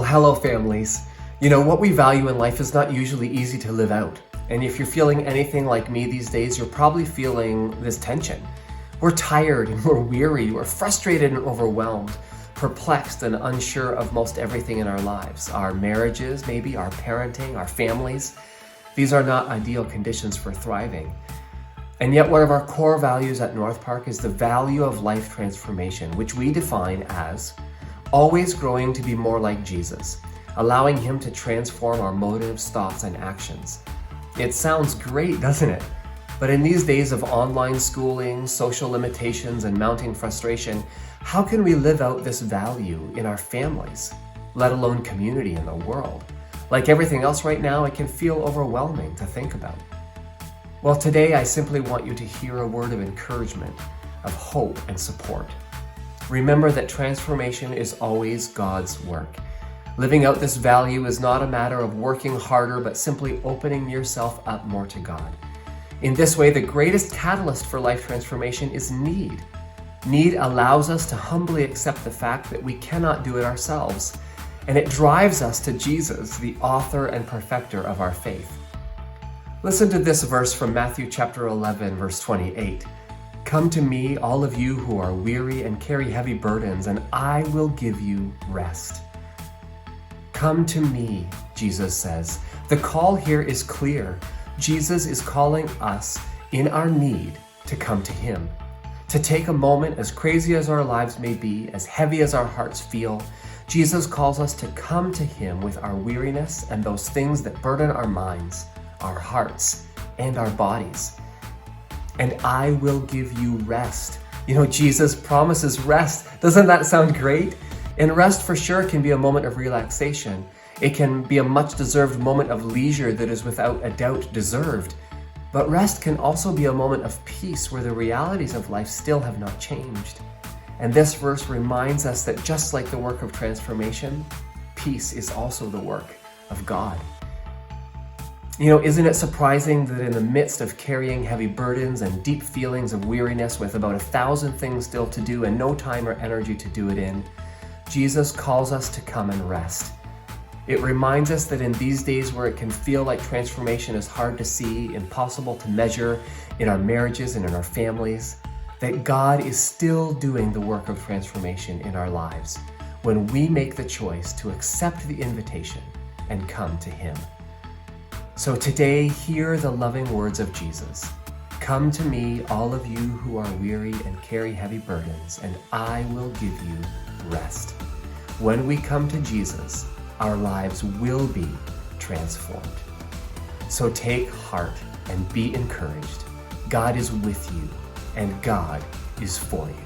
hello families. You know, what we value in life is not usually easy to live out. And if you're feeling anything like me these days, you're probably feeling this tension. We're tired and we're weary, we're frustrated and overwhelmed, perplexed and unsure of most everything in our lives. Our marriages, maybe, our parenting, our families. These are not ideal conditions for thriving. And yet one of our core values at North Park is the value of life transformation, which we define as always growing to be more like Jesus, allowing Him to transform our motives, thoughts, and actions. It sounds great, doesn't it? But in these days of online schooling, social limitations, and mounting frustration, how can we live out this value in our families, let alone community and the world? Like everything else right now, it can feel overwhelming to think about. Well, today I simply want you to hear a word of encouragement, of hope and support. Remember that transformation is always God's work. Living out this value is not a matter of working harder, but simply opening yourself up more to God. In this way, the greatest catalyst for life transformation is need. Need allows us to humbly accept the fact that we cannot do it ourselves, and it drives us to Jesus, the author and perfecter of our faith. Listen to this verse from Matthew chapter 11, verse 28. Come to me, all of you who are weary and carry heavy burdens, and I will give you rest. Come to me, Jesus says. The call here is clear. Jesus is calling us in our need to come to Him. To take a moment, as crazy as our lives may be, as heavy as our hearts feel, Jesus calls us to come to Him with our weariness and those things that burden our minds, our hearts, and our bodies. And I will give you rest. You know, Jesus promises rest. Doesn't that sound great? And rest for sure can be a moment of relaxation. It can be a much-deserved moment of leisure that is without a doubt deserved. But rest can also be a moment of peace where the realities of life still have not changed. And this verse reminds us that just like the work of transformation, peace is also the work of God. You know, isn't it surprising that in the midst of carrying heavy burdens and deep feelings of weariness with about 1,000 things still to do and no time or energy to do it in, Jesus calls us to come and rest. It reminds us that in these days where it can feel like transformation is hard to see, impossible to measure in our marriages and in our families, that God is still doing the work of transformation in our lives when we make the choice to accept the invitation and come to Him. So today, hear the loving words of Jesus. Come to me, all of you who are weary and carry heavy burdens, and I will give you rest. When we come to Jesus, our lives will be transformed. So take heart and be encouraged. God is with you, and God is for you.